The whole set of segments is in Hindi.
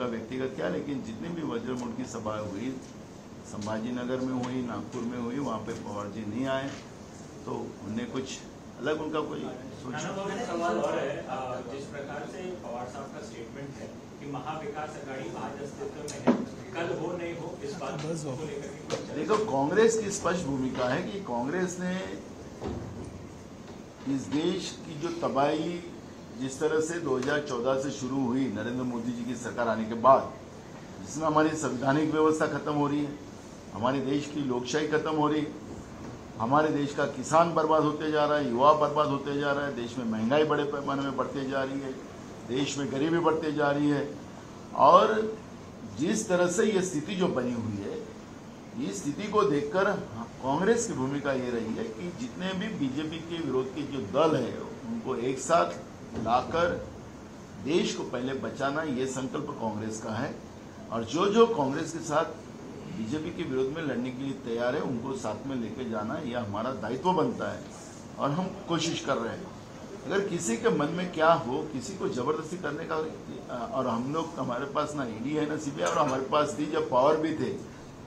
उनका व्यक्तिगत क्या, लेकिन जितनी भी वज्रमुठ की सभा हुई, संभाजीनगर में हुई, नागपुर में हुई, वहाँ पे पवार जी नहीं आए, तो उनने कुछ अलग उनका कोई सोचा। सवाल और है, जिस प्रकार से पवार साहब का स्टेटमेंट है कि महाविकास आघाड़ी आज अस्तित्व में है, कल हो नहीं हो इस बात को लेकर देखो, कांग्रेस की स्पष्ट भूमिका है कि कांग्रेस ने इस देश की जो तबाही जिस तरह से 2014 से शुरू हुई नरेंद्र मोदी जी की सरकार आने के बाद, जिसमें हमारी संवैधानिक व्यवस्था खत्म हो रही है, हमारे देश की लोकशाही खत्म हो रही है, हमारे देश का किसान बर्बाद होते जा रहा है, युवा बर्बाद होते जा रहा है, देश में महंगाई बड़े पैमाने में बढ़ते जा रही है, देश में गरीबी बढ़ते जा रही है, और जिस तरह से ये स्थिति जो बनी हुई है, इस स्थिति को देखकर कांग्रेस की भूमिका ये रही है कि जितने भी बीजेपी के विरोध के जो दल है उनको एक साथ लाकर देश को पहले बचाना, ये संकल्प कांग्रेस का है। और जो जो कांग्रेस के साथ बीजेपी के विरोध में लड़ने के लिए तैयार है, उनको साथ में लेके जाना यह हमारा दायित्व बनता है, और हम कोशिश कर रहे हैं। अगर किसी के मन में क्या हो, किसी को जबरदस्ती करने का, और हम लोग, हमारे पास ना ईडी है ना सीबीआई, और हमारे पास थी जब पावर भी थे,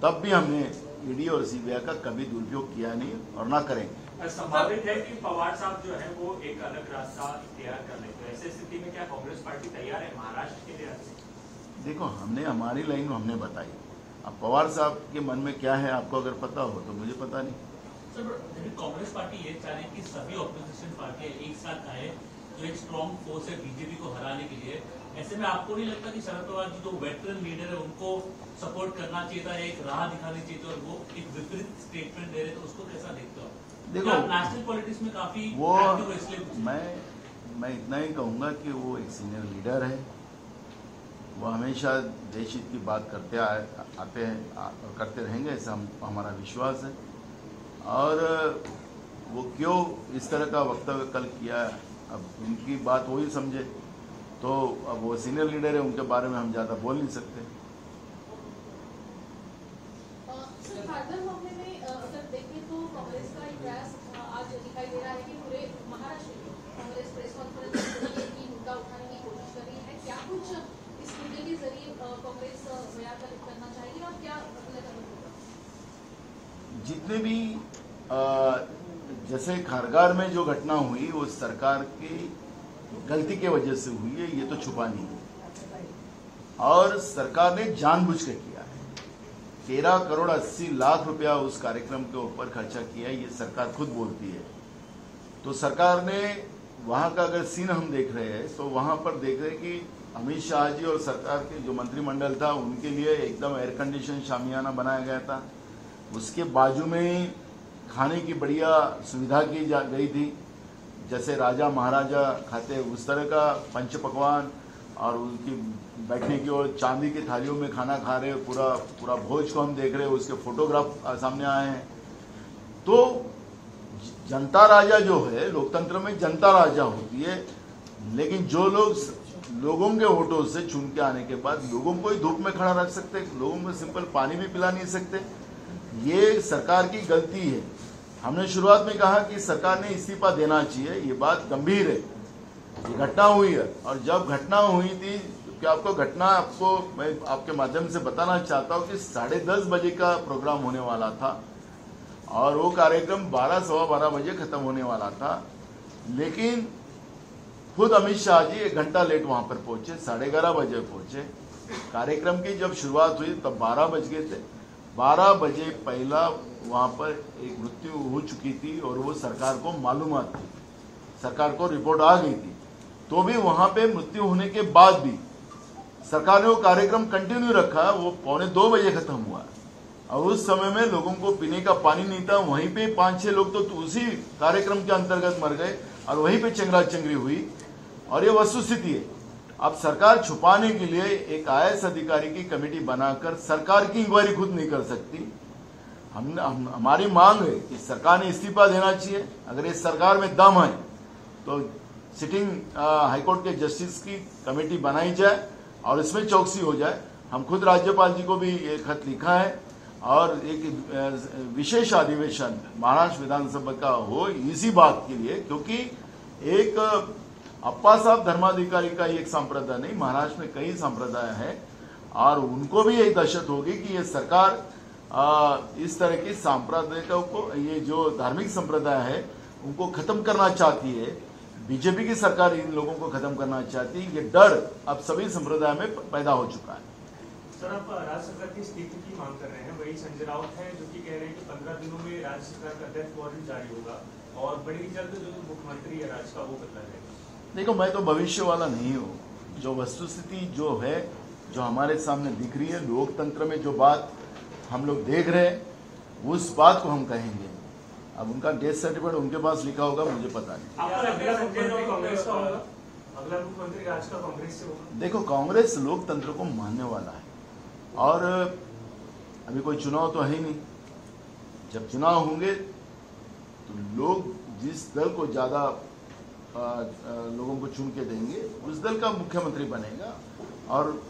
तब भी हमने ईडी और सीबीआई का कभी दुरुपयोग किया नहीं और ना करेंगे। संभावित है कि पवार साहब जो है वो एक अलग रास्ता इख्तियार कर ले, तो ऐसे स्थिति में क्या कांग्रेस पार्टी तैयार है महाराष्ट्र के लिए? देखो, हमने हमारी लाइन हमने बताई, अब पवार साहब के मन में क्या है आपको अगर पता हो तो मुझे पता नहीं। सर, कांग्रेस पार्टी ये चाह रही है कि सभी ऑपोजिशन पार्टियां एक साथ आए, जो एक स्ट्रॉन्ग फोर्स है बीजेपी को हराने के लिए। ऐसे में आपको नहीं लगता कि शरद पवार जी जो वेटरन लीडर है उनको सपोर्ट करना चाहिए था, एक राह दिखानी चाहिए थी, और वो एक विपरीत स्टेटमेंट दे रहे, तो उसको कैसा देखते हो? देखो, नेशनल पॉलिटिक्स में काफी वो इसलिए मैं इतना ही कहूंगा कि वो एक सीनियर लीडर है, वो हमेशा देश हित की बात करते आते हैं और करते रहेंगे, ऐसा हमारा विश्वास है। और वो क्यों इस तरह का वक्तव्य कल किया, अब उनकी बात वो ही समझे, तो अब वो सीनियर लीडर है, उनके बारे में हम ज़्यादा बोल नहीं सकते। अगर देखें तो कांग्रेस का एक प्रयास आज दिखाई दे रहा है कि पूरे महाराष्ट्र में कांग्रेस प्रेस कॉन्फ्रेंस की मुद्दा उठाने की कोशिश कर रही है। क्या कुछ इस मुद्दे के जरिए कांग्रेस बयान करना चाहेगी और क्या मतलब होगा? जितने भी जैसे खारगार में जो घटना हुई वो सरकार की गलती के वजह से हुई है, ये तो छुपा नहीं है, और सरकार ने जानबूझ के किया है। 13 करोड़ 80 लाख रुपया उस कार्यक्रम के ऊपर खर्चा किया है, ये सरकार खुद बोलती है। तो सरकार ने वहां का अगर सीन हम देख रहे हैं तो वहां पर देख रहे हैं कि अमित शाह जी और सरकार के जो मंत्रिमंडल था उनके लिए एकदम एयर कंडीशन शामियाना बनाया गया था, उसके बाजू में खाने की बढ़िया सुविधा की गई थी, जैसे राजा महाराजा खाते उस तरह का पंच पकवान, और उनकी बैठने की और चांदी की थालियों में खाना खा रहे, पूरा भोज को हम देख रहे हैं, उसके फोटोग्राफ सामने आए हैं। तो जनता राजा जो है, लोकतंत्र में जनता राजा होती है, लेकिन जो लोगों के वोटों से चुन के आने के बाद लोगों को ही धूप में खड़ा रख सकते, लोगों को सिंपल पानी भी पिला नहीं सकते, ये सरकार की गलती है। हमने शुरुआत में कहा कि सरकार ने इस्तीफा देना चाहिए, ये बात गंभीर है, ये घटना हुई है। और जब घटना हुई थी, कि आपको मैं आपके माध्यम से बताना चाहता हूँ कि 10:30 बजे का प्रोग्राम होने वाला था, और वो कार्यक्रम 12 सवा 12 बजे खत्म होने वाला था, लेकिन खुद अमित शाह जी 1 घंटा लेट वहां पर पहुंचे, 11:30 बजे पहुंचे। कार्यक्रम की जब शुरुआत हुई तब 12 बज गए थे, 12 बजे पहला वहां पर एक मृत्यु हो चुकी थी, और वो सरकार को मालूमात थी, सरकार को रिपोर्ट आ गई थी, तो भी वहां पे मृत्यु होने के बाद भी सरकार ने वो कार्यक्रम कंटिन्यू रखा, वो 1:45 बजे खत्म हुआ, और उस समय में लोगों को पीने का पानी नहीं था। वहीं पे 5-6 लोग तो उसी कार्यक्रम के अंतर्गत मर गए, और वहीं पे चंगरा चंगरी हुई, और ये वस्तुस्थिति है। अब सरकार छुपाने के लिए एक IAS अधिकारी की कमेटी बनाकर सरकार की इंक्वायरी खुद नहीं कर सकती। हमारी मांग है कि सरकार ने इस्तीफा देना चाहिए, अगर इस सरकार में दम है तो सिटिंग हाईकोर्ट के जस्टिस की कमेटी बनाई जाए और इसमें चौकसी हो जाए। हम खुद राज्यपाल जी को भी एक खत लिखा है, और एक विशेष अधिवेशन महाराष्ट्र विधानसभा का हो इसी बात के लिए, क्योंकि एक अप्पा साहब धर्माधिकारी का एक संप्रदाय नहीं, महाराष्ट्र में कई संप्रदाय है, और उनको भी यही दहशत होगी कि ये सरकार इस तरह की सांप्रदायिकों को, ये जो धार्मिक संप्रदाय है उनको खत्म करना चाहती है। बीजेपी की सरकार इन लोगों को खत्म करना चाहती है। ये डर अब सभी संप्रदाय में पैदा हो चुका है। सर, आप राज्य सरकार की इस्तीफे की मांग कर रहे हैं। वही संजय राउत है जो कि कह रहे हैं कि 15 दिनों में राज्य सरकार का डेथ वारंट जारी होगा और बड़ी जल्द जो मुख्यमंत्री है राज्य का वो बदला जाएगा। देखो, मैं तो भविष्य वाला नहीं हूँ। जो वस्तुस्थिति जो है, जो हमारे सामने दिख रही है, लोकतंत्र में जो बात हम लोग देख रहे हैं, उस बात को हम कहेंगे। अब उनका डेथ सर्टिफिकेट उनके पास लिखा होगा, मुझे पता नहीं। अगला मुख्यमंत्री कांग्रेस का होगा? अगला मुख्यमंत्री राज्य का कांग्रेस से होगा? देखो, कांग्रेस लोकतंत्र को मानने वाला है और अभी कोई चुनाव तो है ही नहीं। जब चुनाव होंगे तो लोग जिस दल को ज्यादा लोगों को चुन के देंगे उस दल का मुख्यमंत्री बनेगा। और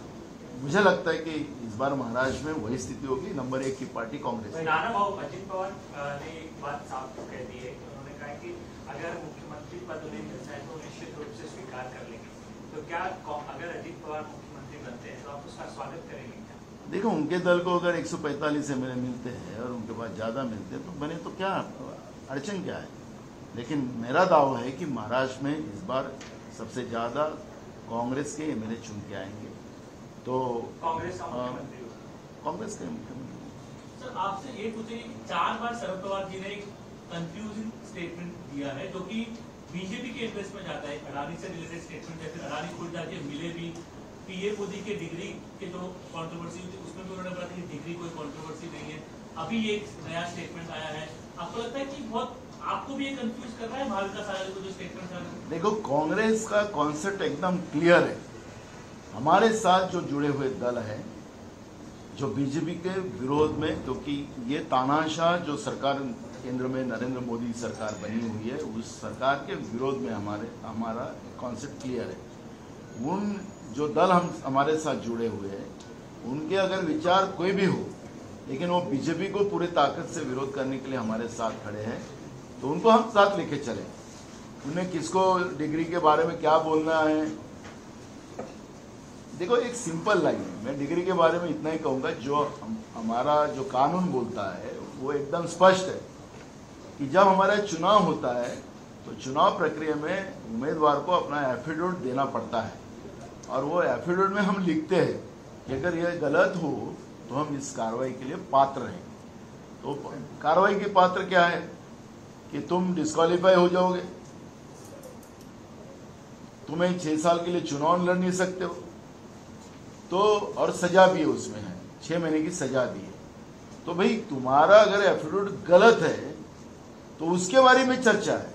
मुझे लगता है कि इस बार महाराष्ट्र में वही स्थिति होगी। नंबर 1 की पार्टी कांग्रेस है। नाना भाऊ अजित पवार ने एक बात साफ कह दी है कि उन्होंने कहा कि अगर मुख्यमंत्री पद उन्हें मिलता है तो निश्चित रूप से स्वीकार कर लेंगे। तो क्या अगर अजित पवार मुख्यमंत्री बनते हैं तो आप उसका स्वागत करेंगे क्या? देखो, उनके दल को अगर 145 एमएलए मिलते हैं और उनके पास ज्यादा मिलते हैं तो बने तो क्या अड़चन क्या है। लेकिन मेरा दावा है कि महाराष्ट्र में इस बार सबसे ज्यादा कांग्रेस के एमएलए चुन के आएंगे। तो कांग्रेस का मुख्यमंत्री होगा? कांग्रेस के मुख्यमंत्री। सर, आपसे ये पूछे कि 4 बार शरद पवार जी ने एक कंफ्यूजिंग स्टेटमेंट दिया है जो कि बीजेपी के इंटरेस्ट में जाता है। अडानी से रिलेटेड स्टेटमेंट है, फिर अडानी खुद जाके मिले भी। पीए मोदी के डिग्री के जो कंट्रोवर्सी हुई थी उसमें भी उन्होंने बताया कि डिग्री कोई कंट्रोवर्सी नहीं है। अभी एक नया स्टेटमेंट आया है। आपको लगता है कि बहुत आपको भी ये कंफ्यूज कर रहा है भाविका सागर को जो स्टेटमेंट आया है? देखो, कांग्रेस का कॉन्सेप्ट एकदम क्लियर है। हमारे साथ जो जुड़े हुए दल हैं, जो बीजेपी के विरोध में, क्योंकि ये तानाशाह जो सरकार केंद्र में नरेंद्र मोदी सरकार बनी हुई है, उस सरकार के विरोध में हमारा कॉन्सेप्ट क्लियर है। उन जो दल हमारे साथ जुड़े हुए हैं, उनके अगर विचार कोई भी हो, लेकिन वो बीजेपी को पूरे ताकत से विरोध करने के लिए हमारे साथ खड़े हैं, तो उनको हम साथ लेके चले। उन्हें किसको डिग्री के बारे में क्या बोलना है, देखो एक सिंपल लाइन है। मैं डिग्री के बारे में इतना ही कहूंगा, जो हमारा जो कानून बोलता है वो एकदम स्पष्ट है कि जब हमारा चुनाव होता है तो चुनाव प्रक्रिया में उम्मीदवार को अपना एफिडेविट देना पड़ता है। और वो एफिडेविट में हम लिखते हैं कि अगर यह गलत हो तो हम इस कार्रवाई के लिए पात्र हैं। तो कार्रवाई के पात्र क्या है कि तुम डिस्क्वालीफाई हो जाओगे, तुम्हें 6 साल के लिए चुनाव लड़ नहीं सकते हो, तो और सजा भी है उसमें है, 6 महीने की सजा भी है। तो भाई तुम्हारा अगर एफिडेविट गलत है तो उसके बारे में चर्चा है।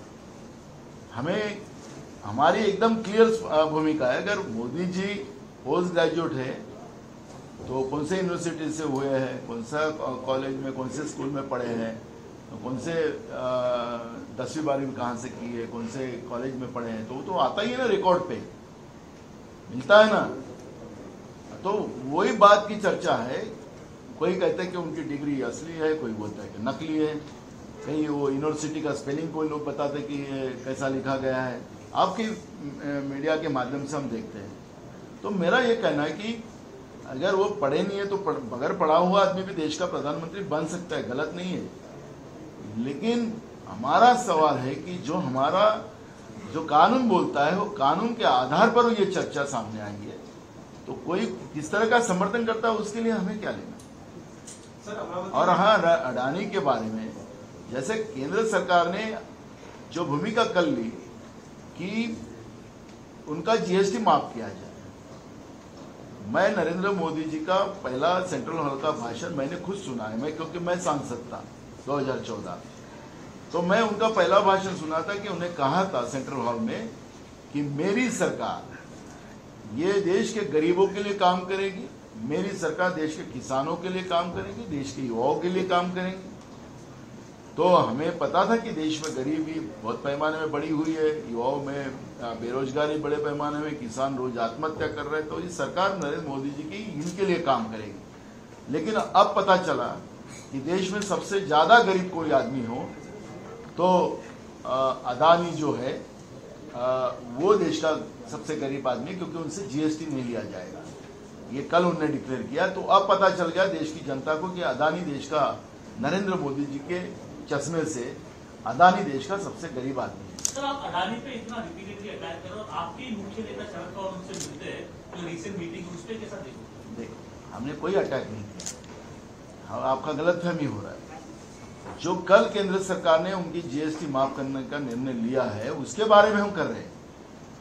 हमें हमारी एकदम क्लियर भूमिका है। अगर मोदी जी पोस्ट ग्रेजुएट है तो कौन से यूनिवर्सिटी से हुए हैं, कौन सा कॉलेज में, कौन से स्कूल में पढ़े हैं, कौन से 10वीं 12वीं कहाँ से की है, कौन से कॉलेज में पढ़े हैं, तो वो तो आता ही है ना, रिकॉर्ड पे मिलता है ना। तो वही बात की चर्चा है। कोई कहता है कि उनकी डिग्री असली है, कोई बोलता है कि नकली है, कहीं वो यूनिवर्सिटी का स्पेलिंग कोई लोग बताते कि कैसा लिखा गया है। आपकी मीडिया के माध्यम से हम देखते हैं। तो मेरा ये कहना है कि अगर वो पढ़े नहीं है तो बगैर पढ़ा हुआ आदमी भी देश का प्रधानमंत्री बन सकता है, गलत नहीं है। लेकिन हमारा सवाल है कि जो हमारा जो कानून बोलता है वो कानून के आधार पर ये चर्चा सामने आई है। तो कोई किस तरह का समर्थन करता है उसके लिए हमें क्या लेना। और हाँ, अडानी के बारे में जैसे केंद्र सरकार ने जो भूमिका कर ली कि उनका जीएसटी माफ किया जाए। मैं नरेंद्र मोदी जी का पहला सेंट्रल हॉल का भाषण मैंने खुद सुना है, क्योंकि मैं सांसद था 2014, तो मैं उनका पहला भाषण सुना था कि उन्हें कहा था सेंट्रल हॉल में कि मेरी सरकार ये देश के गरीबों के लिए काम करेगी, मेरी सरकार देश के किसानों के लिए काम करेगी, देश के युवाओं के लिए काम करेगी। तो हमें पता था कि देश में गरीबी बहुत पैमाने में बढ़ी हुई है, युवाओं में बेरोजगारी बड़े पैमाने में, किसान रोज आत्महत्या कर रहे हैं। तो ये सरकार नरेंद्र मोदी जी की इनके लिए काम करेगी। लेकिन अब पता चला कि देश में सबसे ज्यादा गरीब कोई आदमी हो तो अदानी जो है वो देश का सबसे गरीब आदमी, क्योंकि उनसे जीएसटी नहीं लिया जाएगा। ये कल उन्होंने डिक्लेयर किया, तो अब पता चल गया देश की जनता को कि अदानी देश का, नरेंद्र मोदी जी के चश्मे से अदानी देश का सबसे गरीब आदमी है। सर, आप अडानी पे इतना रिपीटेडली अटैक करो, आपके मुख्य नेता शरद पवार उनसे मिलते हैं, जो रिसेंट मीटिंग उस पर कैसा देखो? हमने कोई अटैक नहीं किया, आपका गलतफहमी हो रहा है। जो कल केंद्र सरकार ने उनकी जीएसटी माफ करने का निर्णय लिया है, उसके बारे में हम कर रहे हैं।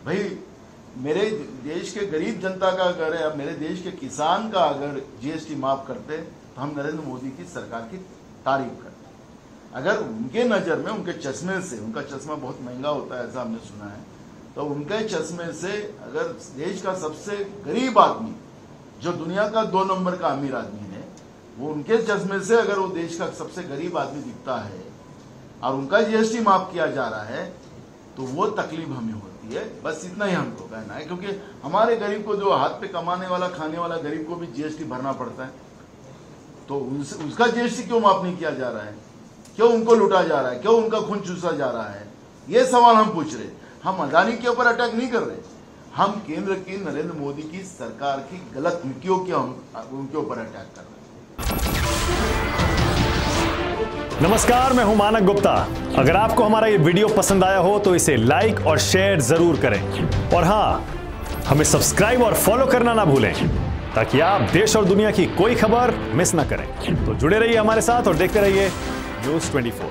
भाई, मेरे देश के गरीब जनता का अगर, या मेरे देश के किसान का अगर जीएसटी माफ करते तो हम नरेंद्र मोदी की सरकार की तारीफ करते। अगर उनके नज़र में, उनके चश्मे से, उनका चश्मा बहुत महंगा होता है ऐसा हमने सुना है, तो उनके चश्मे से अगर देश का सबसे गरीब आदमी, जो दुनिया का 2 नंबर का अमीर आदमी है, वो उनके चश्मे से अगर वो देश का सबसे गरीब आदमी दिखता है और उनका जीएसटी माफ किया जा रहा है, तो वो तकलीफ हमें होती है। बस इतना ही हमको कहना है, क्योंकि हमारे गरीब को, जो हाथ पे कमाने वाला, खाने वाला गरीब को भी जीएसटी भरना पड़ता है, तो उसका जीएसटी क्यों माफ नहीं किया जा रहा है? क्यों उनको लूटा जा रहा है? क्यों उनका खून चूसा जा रहा है? ये सवाल हम पूछ रहे। हम अदानी के ऊपर अटैक नहीं कर रहे, हम केंद्र की, नरेंद्र मोदी की सरकार की गलत नीतियों के हम उनके ऊपर अटैक कर रहे हैं। नमस्कार, मैं हूं मानक गुप्ता। अगर आपको हमारा ये वीडियो पसंद आया हो तो इसे लाइक और शेयर जरूर करें, और हां, हमें सब्सक्राइब और फॉलो करना ना भूलें, ताकि आप देश और दुनिया की कोई खबर मिस ना करें। तो जुड़े रहिए हमारे साथ और देखते रहिए News 24।